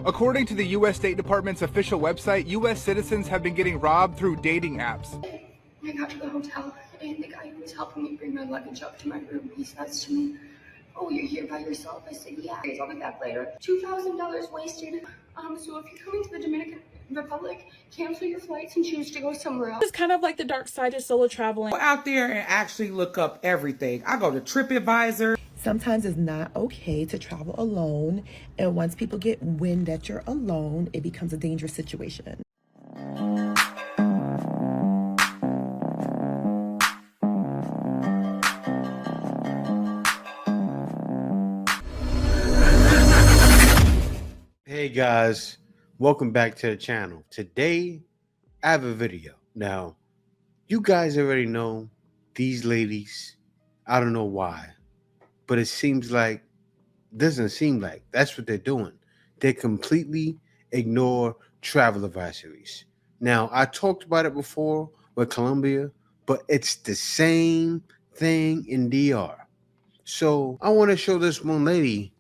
According to the U.S. State Department's official website, U.S. citizens have been getting robbed through dating apps. I got to the hotel, and the guy who was helping me bring my luggage up to my room, he says to me, "Oh, you're here by yourself?" I said, "Yeah, I'll be back later." $2,000 wasted. So if you're coming to the Dominican Republic, cancel your flights and choose to go somewhere else. It's kind of like the dark side of solo traveling. Go out there and actually look up everything. I go to TripAdvisor. Sometimes it's not okay to travel alone, and once people get wind that you're alone, it becomes a dangerous situation. Hey guys, welcome back to the channel. Today I have a video. Now, you guys already know these ladies. I don't know why, but it doesn't seem like that's what they're doing. They completely ignore travel advisories. Now, I talked about it before with Colombia, but it's the same thing in DR. So I want to show this one lady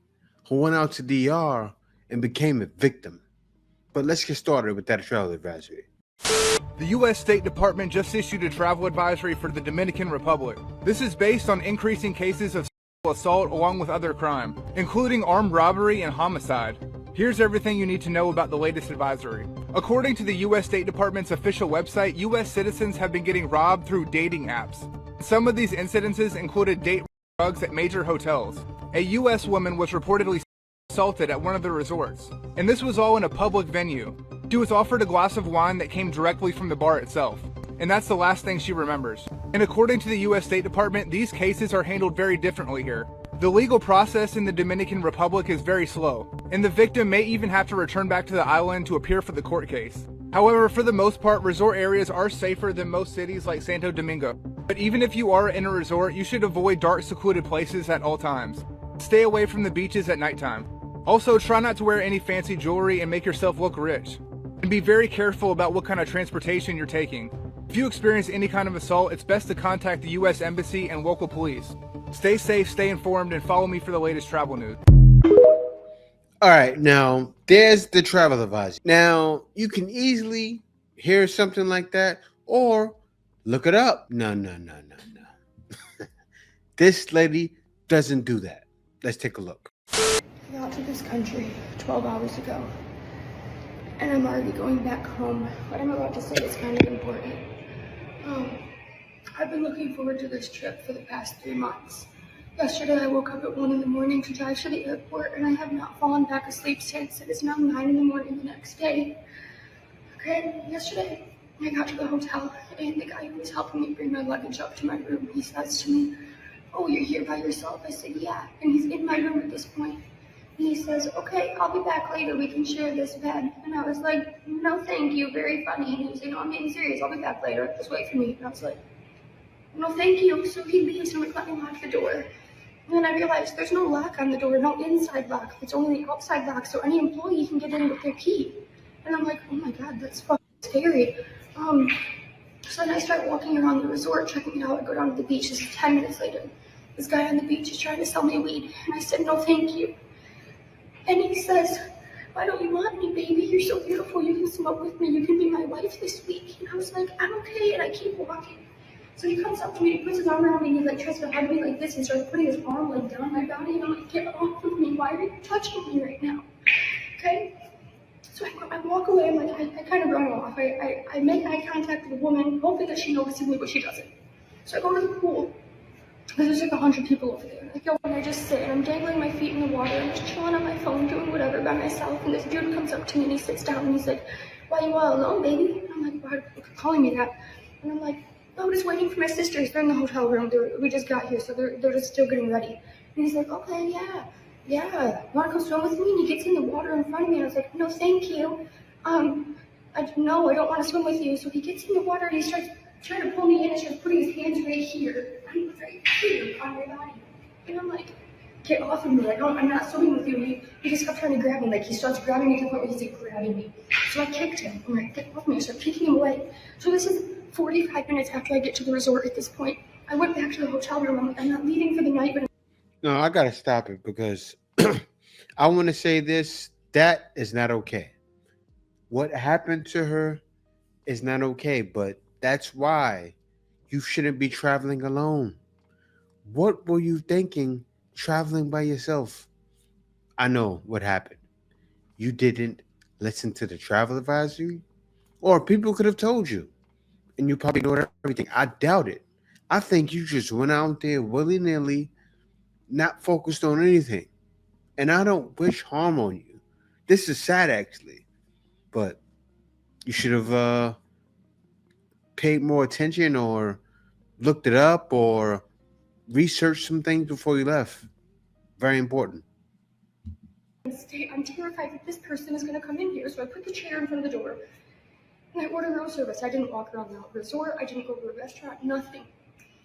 who went out to DR and became a victim. But let's get started with that travel advisory. The U.S. State Department just issued a travel advisory for the Dominican Republic. This is based on increasing cases of sexual assault along with other crime, including armed robbery and homicide. Here's everything you need to know about the latest advisory. According to the U.S. State Department's official website, U.S. citizens have been getting robbed through dating apps. Some of these incidences included date drugs at major hotels. A U.S. woman was reportedly assaulted at one of the resorts, and this was all in a public venue. She was offered a glass of wine that came directly from the bar itself, and that's the last thing she remembers. And according to the U.S. State Department, these cases are handled very differently here. The legal process in the Dominican Republic is very slow, and the victim may even have to return back to the island to appear for the court case. However, for the most part, resort areas are safer than most cities like Santo Domingo. But even if you are in a resort, you should avoid dark, secluded places at all times. Stay away from the beaches at nighttime. Also, try not to wear any fancy jewelry and make yourself look rich. And be very careful about what kind of transportation you're taking. If you experience any kind of assault, it's best to contact the U.S. Embassy and local police. Stay safe, stay informed, and follow me for the latest travel news. All right, now there's the travel advisory. Now, you can easily hear something like that or look it up. No. This lady doesn't do that. Let's take a look. I got to this country 12 hours ago, and I'm already going back home. What I'm about to say is kind of important. I've been looking forward to this trip for the past 3 months. Yesterday I woke up at 1 in the morning to drive to the airport, and I have not fallen back asleep since. It is now 9 in the morning the next day. Okay, yesterday I got to the hotel, and the guy who was helping me bring my luggage up to my room, he says to me, "Oh, you're here by yourself?" I said, "Yeah," and he's in my room at this point. And he says, "Okay, I'll be back later, we can share this bed." And I was like, "No, thank you, very funny." And he was like, "No, I'm being serious, I'll be back later, just wait for me." And I was like, "No, thank you." So he leaves and let me lock the door. And then I realized there's no lock on the door, no inside lock, it's only the outside lock, so any employee can get in with their key. And I'm like, oh my God, that's fucking scary. So then I start walking around the resort, checking it out. I go down to the beach. This is 10 minutes later. This guy on the beach is trying to sell me weed. And I said, "No, thank you." And he says, "Why don't you want me, baby? You're so beautiful. You can smoke with me. You can be my wife this week." And I was like, "I'm okay." And I keep walking. So he comes up to me, he puts his arm around me, and he like tries to hug me like this and starts putting his arm like down my body. And I'm like, "Get off of me. Why are you touching me right now?" Okay? So I walk away. I'm like, I kind of run off. I make eye contact with the woman, hoping that she notices me, but she doesn't. So I go to the pool. There's like 100 people over there. I go and I just sit and I'm dangling my feet in the water and just chilling on my phone, doing whatever by myself. And this dude comes up to me and he sits down and he's like, "Why you all alone, baby?" And I'm like, "Why are you calling me that?" And I'm like, "Oh, just waiting for my sisters. They're in the hotel room. We just got here, so they're just still getting ready." And he's like, "Okay, yeah. Want to come swim with me?" And he gets in the water in front of me and I was like, "No, thank you. No, I don't want to swim with you." So he gets in the water and he starts trying to pull me in and starts putting his hands right here. I'm right here on my body. And I'm like, "Get off of me. I'm not swimming with you." He just kept trying to grab me. Like, he starts grabbing me to the point where he's like grabbing me. So I kicked him. I'm like, "Get off of me." I start kicking him away. So this is 45 minutes after I get to the resort at this point. I went back to the hotel room. I'm like, I'm not leaving for the night, but No, I gotta stop it because I want to say this That is not okay. What happened to her is not okay, but that's why you shouldn't be traveling alone. What were you thinking traveling by yourself? I know what happened. You didn't listen to the travel advisory, or people could have told you, and you probably ignored everything. I doubt it. I think you just went out there willy nilly, not focused on anything. And I don't wish harm on you. This is sad, actually, but you should have paid more attention or looked it up or researched some things before you left. Very important. I'm terrified that this person is going to come in here, so I put the chair in front of the door and I order room service. I didn't walk around the resort, I didn't go to a restaurant, nothing.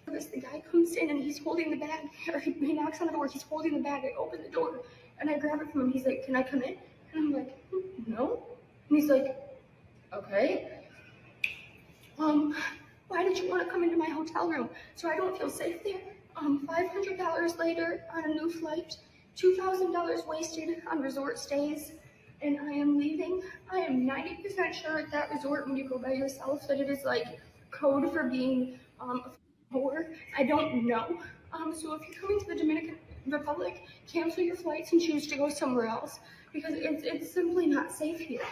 The guy comes in and he's holding the bag, or he knocks on the door, he's holding the bag. I open the door and I grab it from him. He's like, "Can I come in?" And I'm like, "No." And he's like, "Okay. Why did you want to come into my hotel room? So I don't feel safe there. $500 later on a new flight, $2,000 wasted on resort stays, and I am leaving. I am 90% sure at that resort when you go by yourself that it is like code for being a whore. I don't know. So if you're coming to the Dominican Republic, cancel your flights and choose to go somewhere else because it's simply not safe here.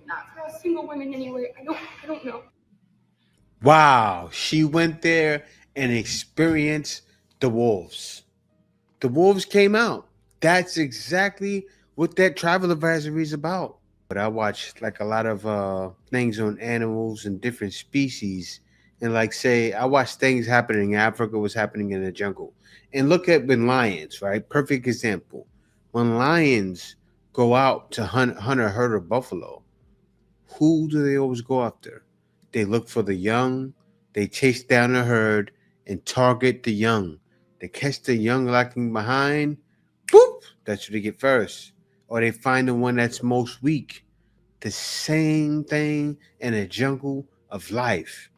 Not for us single women anyway. I don't know." Wow, she went there and experienced the wolves. The wolves came out. That's exactly what that travel advisory is about. But I watch like a lot of things on animals and different species. And like say, I watch things happening in Africa, what's happening in the jungle. And look at when lions, right? Perfect example. When lions go out to hunt a herd of buffalo, who do they always go after? They look for the young, they chase down the herd and target the young. They catch the young lacking behind, boop, that's what they get first. Or they find the one that's most weak. The same thing in a jungle of life.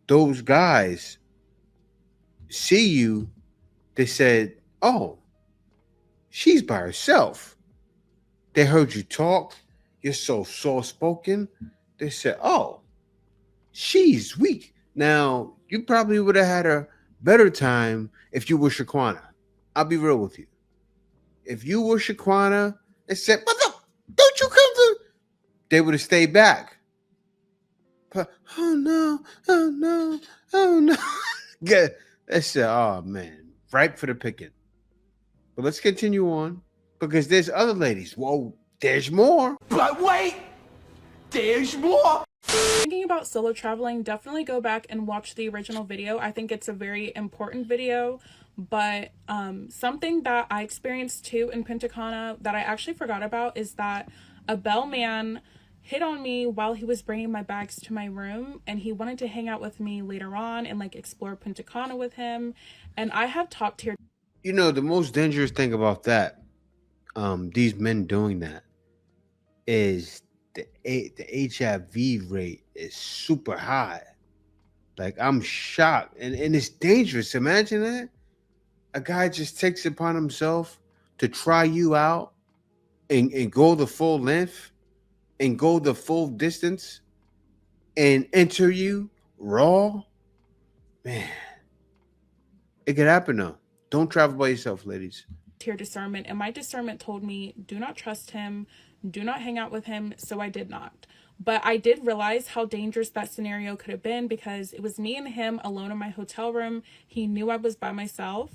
Those guys see you, they said, "Oh, she's by herself." They heard you talk, you're so soft spoken. They said, "Oh, she's weak." Now, you probably would have had a better time if you were Shaquana. I'll be real with you. If you were Shaquana and said, "Mother, don't you come to," they would have stayed back. But, "Oh no, oh no, oh no." Good. They said, "Oh man, ripe for the picking." But let's continue on because there's other ladies. Whoa, there's more. But wait, there's more. Thinking about solo traveling, definitely go back and watch the original video. I think it's a very important video. But something that I experienced too in Punta Cana that I actually forgot about is that a bellman hit on me while he was bringing my bags to my room, and he wanted to hang out with me later on and like explore Punta Cana with him. And I have top tier. You know, the most dangerous thing about that, these men doing that, is the HIV rate is super high. Like I'm shocked, and it's dangerous. Imagine that a guy just takes it upon himself to try you out and go the full length and go the full distance and enter you raw. Man, it could happen though. Don't travel by yourself, ladies. Tier discernment, and my discernment told me do not trust him, do not hang out with him, so I did not. But I did realize how dangerous that scenario could have been because it was me and him alone in my hotel room. He knew I was by myself.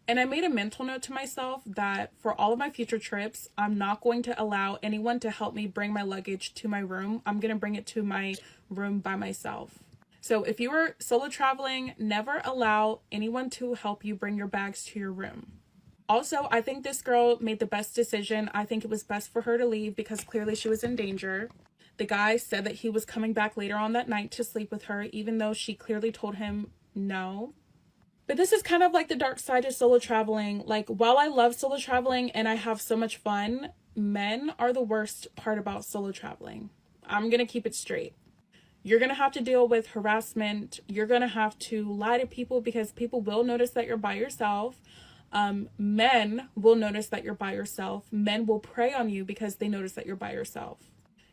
And I made a mental note to myself that for all of my future trips, I'm not going to allow anyone to help me bring my luggage to my room. I'm going to bring it to my room by myself. So if you are solo traveling, never allow anyone to help you bring your bags to your room. Also, I think this girl made the best decision. I think it was best for her to leave because clearly she was in danger. The guy said that he was coming back later on that night to sleep with her, even though she clearly told him no. But this is kind of like the dark side of solo traveling. Like, while I love solo traveling and I have so much fun, men are the worst part about solo traveling. I'm going to keep it straight. You're going to have to deal with harassment. You're going to have to lie to people because people will notice that you're by yourself. Men will notice that you're by yourself. Men will prey on you because they notice that you're by yourself.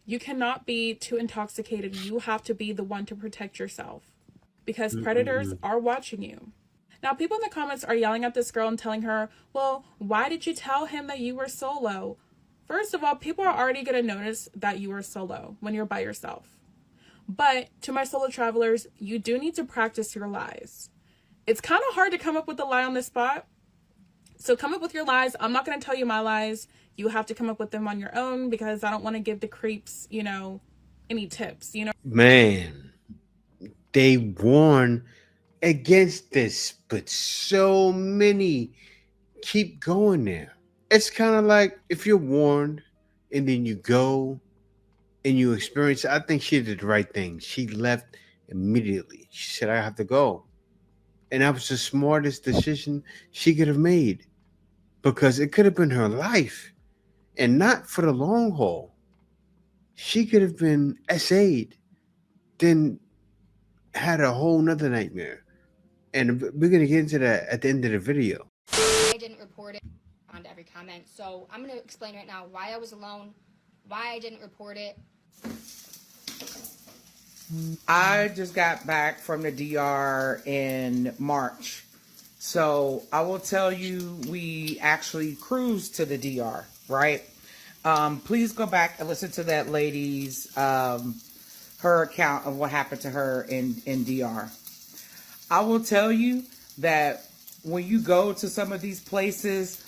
You cannot be too intoxicated. You have to be the one to protect yourself because predators are watching you. Now, people in the comments are yelling at this girl and telling her, well, why did you tell him that you were solo? First of all, people are already going to notice that you are solo when you're by yourself. But to my solo travelers, you do need to practice your lies. It's kind of hard to come up with a lie on the spot. So come up with your lies. I'm not going to tell you my lies. You have to come up with them on your own because I don't want to give the creeps, any tips, Man, they warn against this, but so many keep going there. It's kind of like if you're warned and then you go and you experience it. I think she did the right thing. She left immediately. She said, I have to go. And that was the smartest decision she could have made because it could have been her life and not for the long haul. She could have been SA'd, then had a whole nother nightmare. And we're going to get into that at the end of the video. I didn't report it on every comment. So I'm going to explain right now why I was alone, why I didn't report it. I just got back from the DR in March. So I will tell you, we actually cruised to the DR, right? Please go back and listen to that lady's, her account of what happened to her in DR. I will tell you that when you go to some of these places,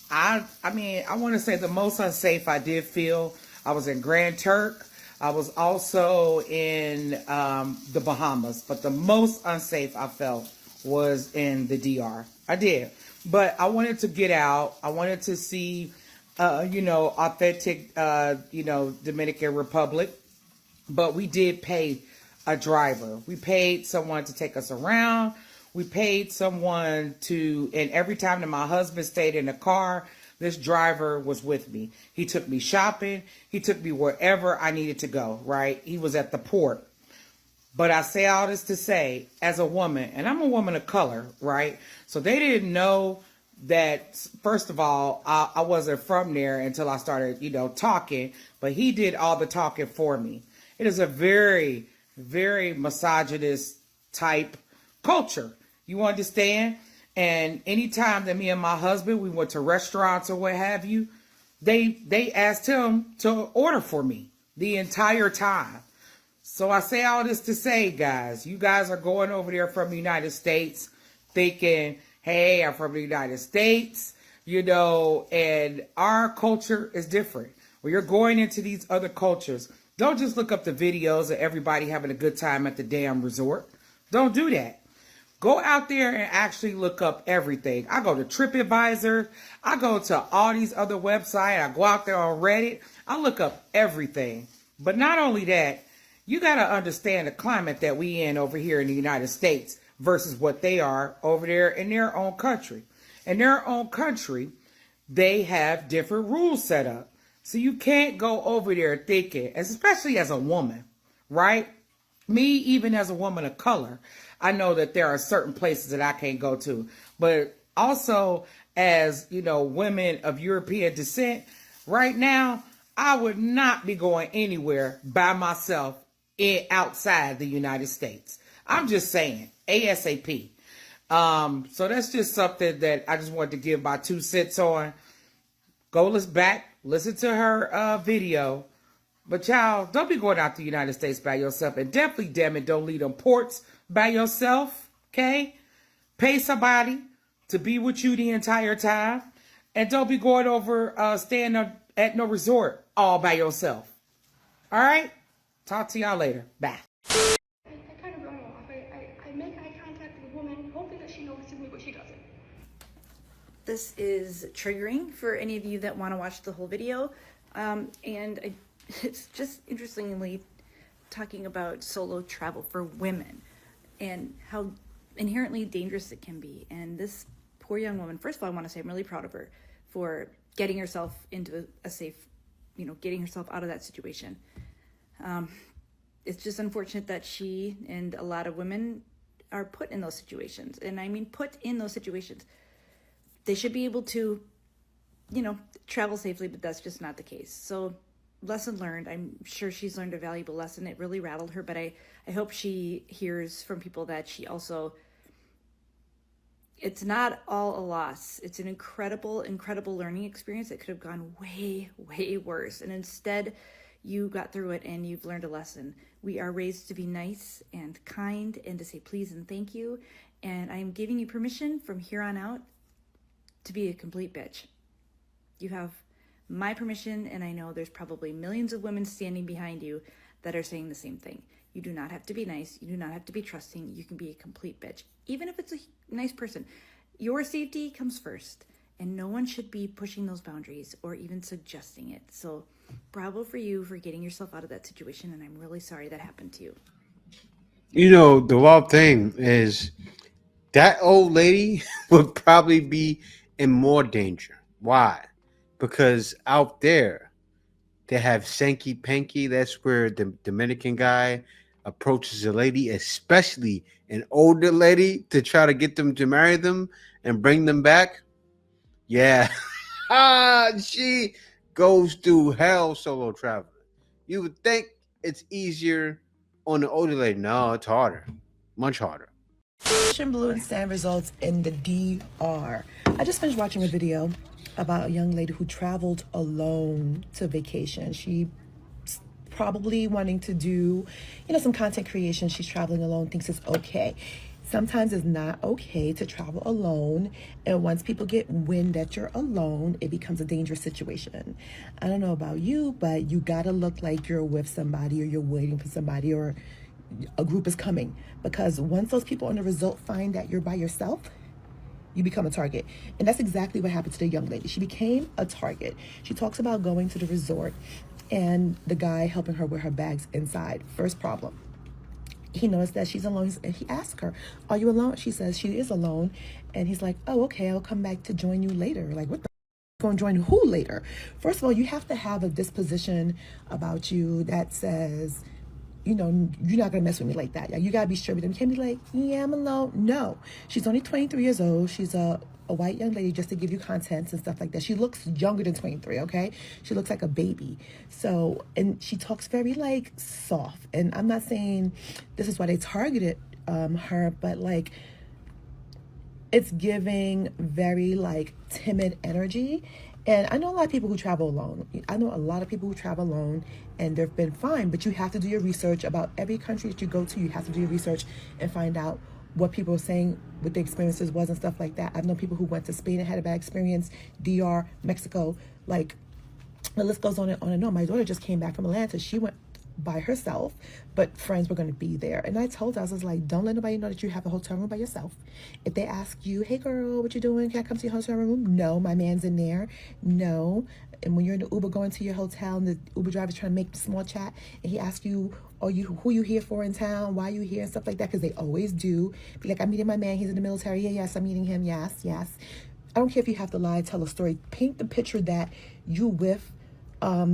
I want to say the most unsafe I did feel, I was in Grand Turk. I was also in the Bahamas, but the most unsafe I felt was in the DR. I did, but I wanted to get out. I wanted to see, authentic, Dominican Republic. But we did pay a driver. We paid someone to take us around. We paid someone to, and every time that my husband stayed in the car, this driver was with me. He took me shopping. He took me wherever I needed to go, right? He was at the port. But I say all this to say, as a woman, and I'm a woman of color, right? So they didn't know that, first of all, I wasn't from there until I started, talking. But he did all the talking for me. It is a very, very misogynist type culture. You understand? And anytime that me and my husband, we went to restaurants or what have you, they asked him to order for me the entire time. So I say all this to say, guys, you guys are going over there from the United States thinking, hey, I'm from the United States, and our culture is different. When you're going into these other cultures, don't just look up the videos of everybody having a good time at the damn resort. Don't do that. Go out there and actually look up everything. I go to TripAdvisor. I go to all these other websites. I go out there on Reddit. I look up everything. But not only that, you got to understand the climate that we in over here in the United States versus what they are over there in their own country. In their own country, they have different rules set up. So you can't go over there thinking, especially as a woman, right? Me, even as a woman of color, I know that there are certain places that I can't go to. But also as, women of European descent, right now, I would not be going anywhere by myself outside the United States. I'm just saying, ASAP. So that's just something that I just wanted to give my 2 cents on. Go listen to her video. But y'all, don't be going out to the United States by yourself. And definitely, damn it, don't leave them ports by yourself, okay? Pay somebody to be with you the entire time. And don't be going over, staying at no resort all by yourself. All right? Talk to y'all later. Bye. I kind of run off. I make eye contact with a woman, hoping that she notices me, but she doesn't. This is triggering for any of you that want to watch the whole video. It's just interestingly talking about solo travel for women and how inherently dangerous it can be. And this poor young woman, first of all, I want to say I'm really proud of her for getting herself into a safe, getting herself out of that situation. It's just unfortunate that she and a lot of women are put in those situations. And I mean, put in those situations. they should be able to, travel safely, but that's just not the case. So lesson learned. I'm sure she's learned a valuable lesson. It really rattled her, but I hope she hears from people that she also, it's not all a loss. It's an incredible, incredible learning experience. It could have gone way, way worse. And instead, you got through it and you've learned a lesson. We are raised to be nice and kind and to say please and thank you. And I am giving you permission from here on out to be a complete bitch. You have my permission, and I know there's probably millions of women standing behind you that are saying the same thing. You do not have to be nice. You do not have to be trusting. You can be a complete bitch. Even if it's a nice person, your safety comes first, and no one should be pushing those boundaries or even suggesting it. So bravo for you for getting yourself out of that situation, and I'm really sorry that happened to you. You know, the wild thing is that old lady would probably be in more danger. Why? Because out there, they have Sankey Panky. That's where the Dominican guy approaches a lady, especially an older lady, to try to get them to marry them and bring them back. Yeah. She goes through hell solo traveling. You would think it's easier on the older lady. No, it's harder. Much harder. Blue and sand results in the DR. I just finished watching a video about a young lady who traveled alone to vacation. She probably wanting to do, some content creation. She's traveling alone, thinks it's okay. Sometimes it's not okay to travel alone, and once people get wind that you're alone, it becomes a dangerous situation. I don't know about you, but you gotta look like you're with somebody, or you're waiting for somebody, or a group is coming, because once those people on the result find that you're by yourself, you become a target. And that's exactly what happened to the young lady. She became a target. She talks about going to the resort and the guy helping her with her bags inside. First problem, he noticed that she's alone, and he asked her, are you alone? She says she is alone, and he's like, oh, okay, I'll come back to join you later. Like, what the going to join who later? First of all, you have to have a disposition about you that says, you're not gonna mess with me like that. You gotta be sure with them. You can't be like, yeah, I'm alone. No, she's only 23 years old. She's a white young lady, just to give you content and stuff like that. She looks younger than 23, okay? She looks like a baby. So, and she talks very like soft. And I'm not saying this is why they targeted her, but like, it's giving very like timid energy. And I know a lot of people who travel alone. And they've been fine, but you have to do your research about every country that you go to. You have to do your research and find out what people are saying, what the experiences was and stuff like that. I've known people who went to Spain and had a bad experience, DR, Mexico, like the list goes on and on and on. My daughter just came back from Atlanta. She went by herself, but friends were going to be there. And I told her, I was like, don't let nobody know that you have a hotel room by yourself. If they ask you, hey girl, what you doing? Can I come to your hotel room? No, my man's in there. No. And when you're in the Uber going to your hotel and the Uber driver's trying to make a small chat and he asks you, who you here for in town? Why you here? And stuff like that, because they always do. Be like, I'm meeting my man. He's in the military. Yeah, yes, I'm meeting him. Yes, yes. I don't care if you have to lie, tell a story. Paint the picture that you with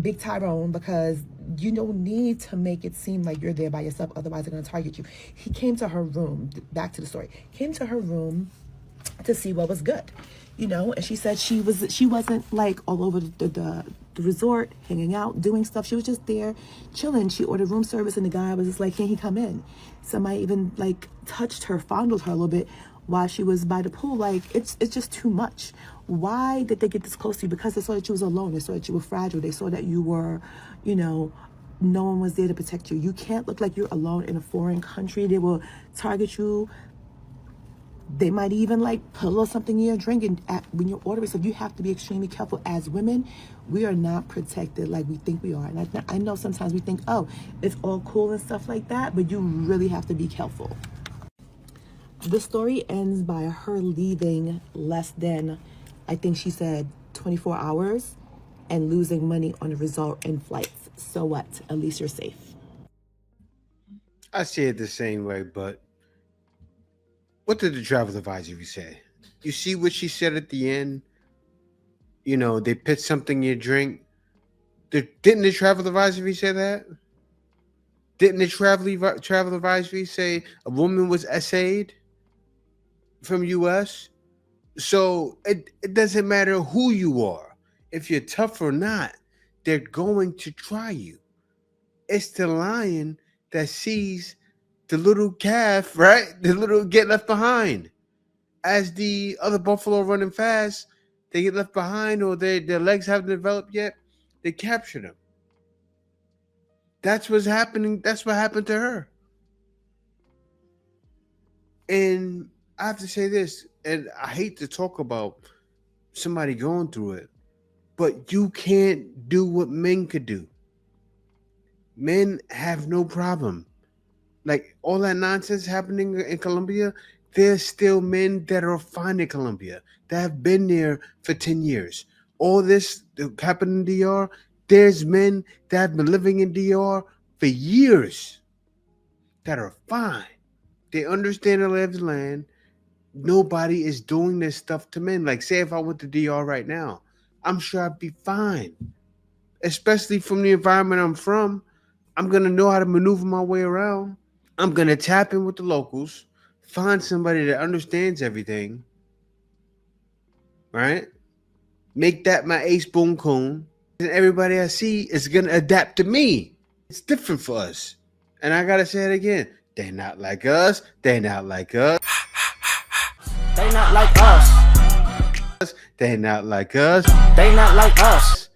Big Tyrone, because you don't need to make it seem like you're there by yourself. Otherwise, they're going to target you. He came to her room. Back to the story. Came to her room to see what was good, and she said she wasn't like all over the resort, hanging out, doing stuff. She was just there chilling. She ordered room service, and the guy was just like, can he come in? Somebody even like touched her, fondled her a little bit while she was by the pool. Like, it's just too much. Why did they get this close to you? Because they saw that you was alone. They saw that you were fragile. They saw that you were, no one was there to protect you. You can't look like you're alone in a foreign country. They will target you. They might even like put a little something in your drink when you're ordering. So you have to be extremely careful. As women, we are not protected like we think we are. And I know sometimes we think, oh, it's all cool and stuff like that, but you really have to be careful. The story ends by her leaving less than, I think she said, 24 hours and losing money on the result in flights. So what? At least you're safe. I see it the same way, but what did the travel advisory say? You see what she said at the end? They put something in your drink. Didn't the travel advisory say that? Didn't the travel advisory say a woman was essayed from U.S.? So it doesn't matter who you are. If you're tough or not, they're going to try you. It's the lion that sees the little calf, right? The little get left behind. As the other buffalo running fast, they get left behind or their legs haven't developed yet. They capture them. That's what's happening. That's what happened to her. And I have to say this, and I hate to talk about somebody going through it, but you can't do what men could do. Men have no problem. Like all that nonsense happening in Colombia, there's still men that are fine in Colombia that have been there for 10 years. All this happened in DR, there's men that have been living in DR for years that are fine. They understand the lay of the land. Nobody is doing this stuff to men. Like, say if I went to DR right now, I'm sure I'd be fine. Especially from the environment I'm from. I'm going to know how to maneuver my way around. I'm going to tap in with the locals, find somebody that understands everything, right? Make that my ace boom coon. And everybody I see is going to adapt to me. It's different for us. And I got to say it again. They're not like us. They're not like us. They not like us. They're not like us. They not like us.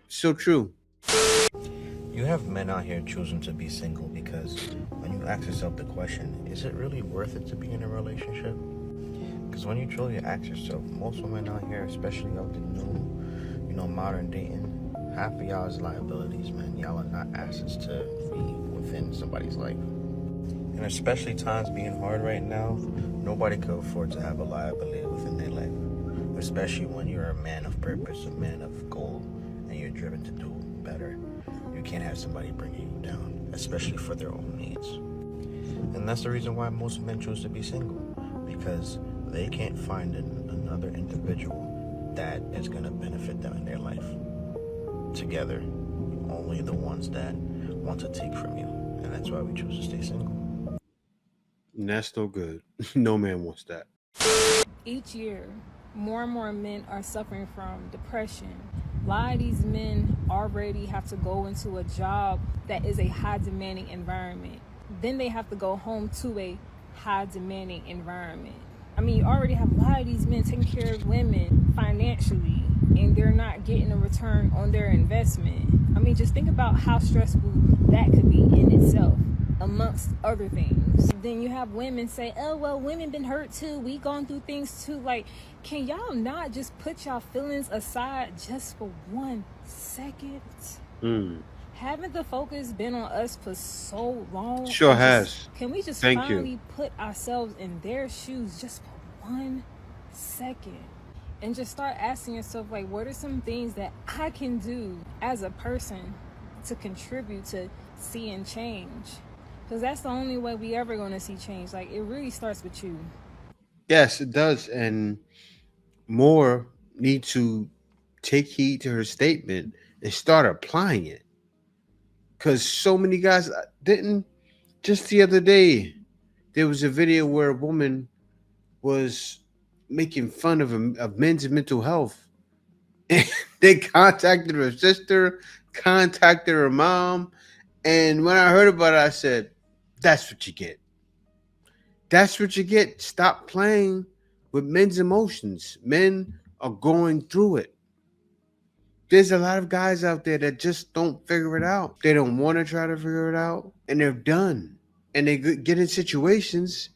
So true. You have men out here choosing to be single because when you ask yourself the question, is it really worth it to be in a relationship? Because when you truly ask yourself, most women out here, especially of the new, modern dating, half of y'all is liabilities, man. Y'all are not assets to be within somebody's life. And especially times being hard right now, nobody could afford to have a liability within their life. Especially when you're a man of purpose, a man of goal, and you're driven to do better. You can't have somebody bringing you down, especially for their own needs. And that's the reason why most men choose to be single, because they can't find another individual that is going to benefit them in their life. Together, only the ones that want to take from you. And that's why we choose to stay single. And that's no good. No man wants that. Each year, more and more men are suffering from depression. A lot of these men already have to go into a job that is a high demanding environment. Then they have to go home to a high demanding environment. I mean, you already have a lot of these men taking care of women financially, and they're not getting a return on their investment. I mean, just think about how stressful that could be in itself, amongst other things. Then you have women say, oh, well, women been hurt too. We gone through things too. Like, can y'all not just put y'all feelings aside just for 1 second? Haven't the focus been on us for so long? Sure has. Can we just Thank finally you. put ourselves in their shoes just for 1 second? And just start asking yourself, like, what are some things that I can do as a person to contribute to seeing change? Because that's the only way we ever going to see change. Like, it really starts with you. Yes, it does. And more need to take heed to her statement and start applying it. Because so many guys didn't. Just the other day, there was a video where a woman was making fun of men's mental health. And they contacted her sister, contacted her mom. And when I heard about it, I said, that's what you get. That's what you get. Stop playing with men's emotions. Men are going through it. There's a lot of guys out there that just don't figure it out. They don't want to try to figure it out, and they're done. And they get in situations,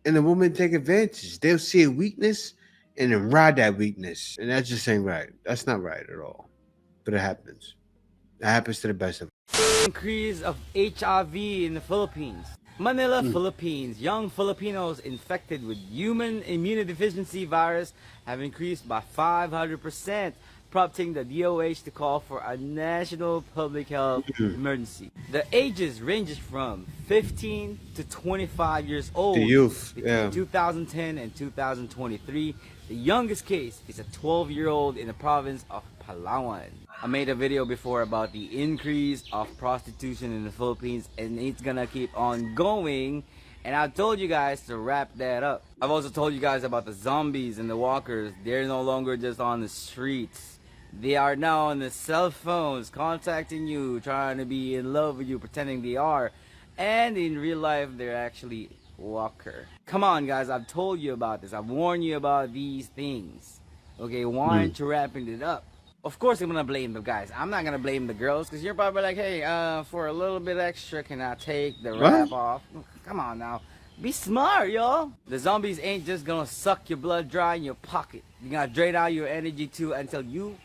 and the woman take advantage. They'll see a weakness and then ride that weakness. And that just ain't right. That's not right at all. But it happens. It happens to the best of us. Increase of HIV in the Philippines. Manila, Philippines. Young Filipinos infected with human immunodeficiency virus have increased by 500%, prompting the DOH to call for a national public health emergency. The ages ranges from 15 to 25 years old. The youth, between 2010 and 2023. The youngest case is a 12-year-old in the province of Palawan. I made a video before about the increase of prostitution in the Philippines, and it's gonna keep on going. And I told you guys to wrap that up. I've also told you guys about the zombies and the walkers. They're no longer just on the streets. They are now on the cell phones contacting you, trying to be in love with you, pretending they are. And in real life, they're actually walker. Come on, guys, I've told you about this. I've warned you about these things. Okay, why aren't you wrapping it up? Of course, I'm gonna blame the guys. I'm not gonna blame the girls, because you're probably like, hey, for a little bit extra, can I take the wrap off? Come on now. Be smart, y'all. The zombies ain't just gonna suck your blood dry in your pocket. You're gonna drain out your energy too until you...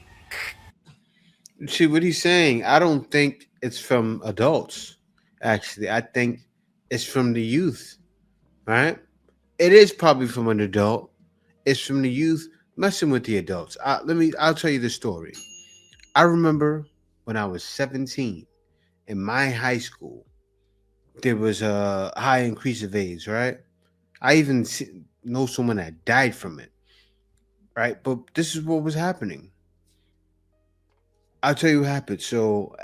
See what he's saying? I don't think it's from adults. Actually, I think it's from the youth, right? It is probably from an adult. It's from the youth messing with the adults. I'll tell you the story. I remember when I was 17 in my high school, there was a high increase of AIDS, right? I even know someone that died from it, right? But this is what was happening. I'll tell you what happened. So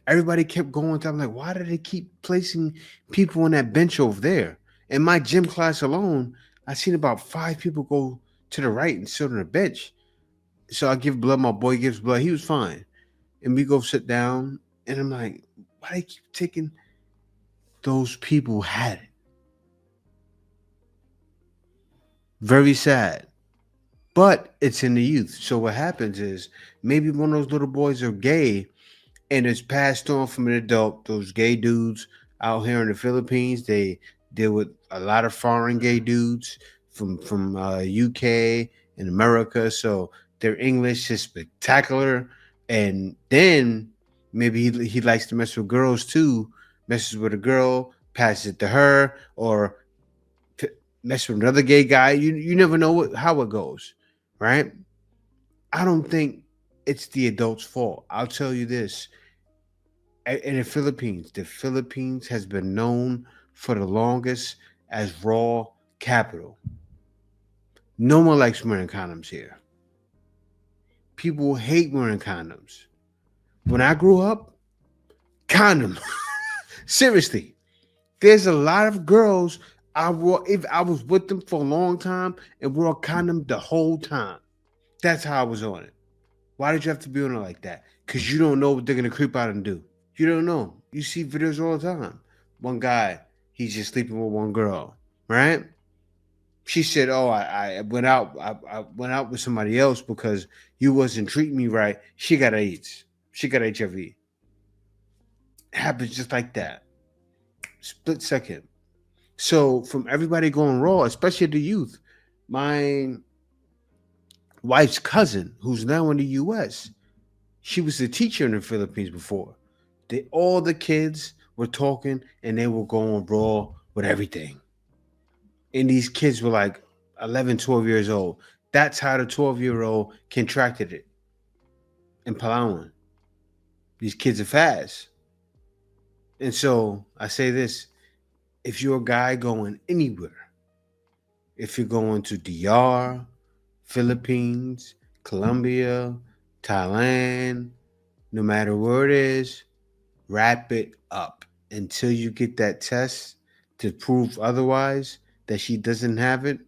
everybody kept going to, I'm like, why do they keep placing people on that bench over there? In my gym class alone, I seen about 5 people go to the right and sit on the bench. So I give blood, my boy gives blood. He was fine. And we go sit down, and I'm like, why they keep taking those people who had it? Very sad. But it's in the youth. So what happens is maybe one of those little boys are gay and it's passed on from an adult. Those gay dudes out here in the Philippines, they deal with a lot of foreign gay dudes from UK and America. So their English is spectacular. And then maybe he likes to mess with girls too. Messes with a girl, passes it to her, or mess with another gay guy. You never know how it goes, right? I don't think it's the adult's fault. I'll tell you this. In the Philippines has been known for the longest as raw capital. No one likes wearing condoms here. People hate wearing condoms. When I grew up, condom. Seriously. There's a lot of girls if I was with them for a long time and wore a condom the whole time. That's how I was on it. Why did you have to be on it like that? Because you don't know what they're going to creep out and do. You don't know. You see videos all the time. One guy, he's just sleeping with one girl, right? She said, oh, I went out. I went out with somebody else because you wasn't treating me right. She got AIDS. She got HIV. It happens just like that. Split second. So from everybody going raw, especially the youth, my wife's cousin, who's now in the U.S., she was a teacher in the Philippines before. All the kids were talking and they were going raw with everything. And these kids were like 11, 12 years old. That's how the 12-year-old contracted it in Palawan. These kids are fast. And so I say this, if you're a guy going anywhere, if you're going to DR, Philippines, Colombia, Thailand, no matter where it is, wrap it up until you get that test to prove otherwise that she doesn't have it.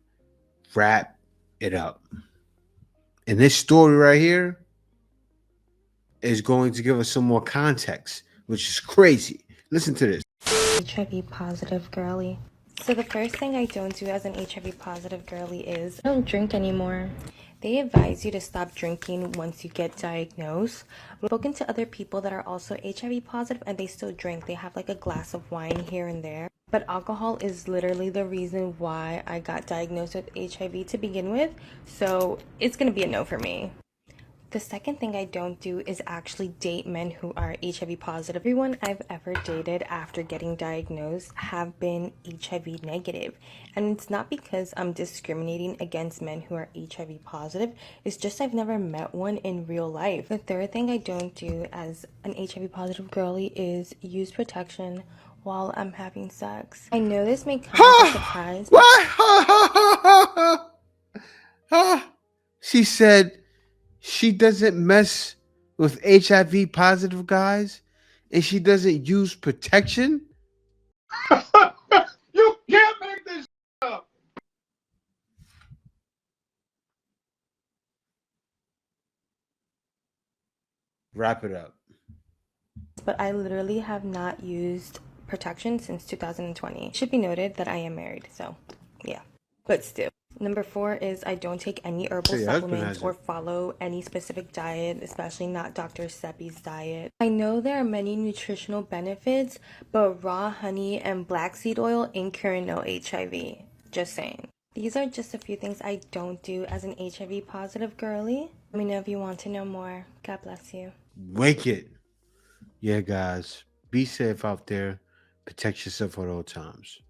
Wrap it up. And this story right here is going to give us some more context, which is crazy. Listen to this. HIV positive girly. So the first thing I don't do as an HIV positive girly is I don't drink anymore. They advise you to stop drinking once you get diagnosed. I've spoken to other people that are also HIV positive and they still drink. They have like a glass of wine here and there. But alcohol is literally the reason why I got diagnosed with HIV to begin with. So it's gonna be a no for me. The second thing I don't do is actually date men who are HIV positive. Everyone I've ever dated after getting diagnosed have been HIV negative. And it's not because I'm discriminating against men who are HIV positive. It's just I've never met one in real life. The third thing I don't do as an HIV positive girly is use protection while I'm having sex. I know this may come as a surprise. What? She said she doesn't mess with HIV positive guys and she doesn't use protection. You Wrap it up. But I literally have not used protection since 2020. It should be noted that I am married, so yeah. But still. Number 4 is I don't take any herbal supplements or follow any specific diet, especially not Dr. Seppi's diet. I know there are many nutritional benefits, but raw honey and black seed oil ain't curing no HIV. Just saying. These are just a few things I don't do as an HIV positive girly. Let me know if you want to know more. God bless you. Wake it. Yeah, guys. Be safe out there. Protect yourself at all times.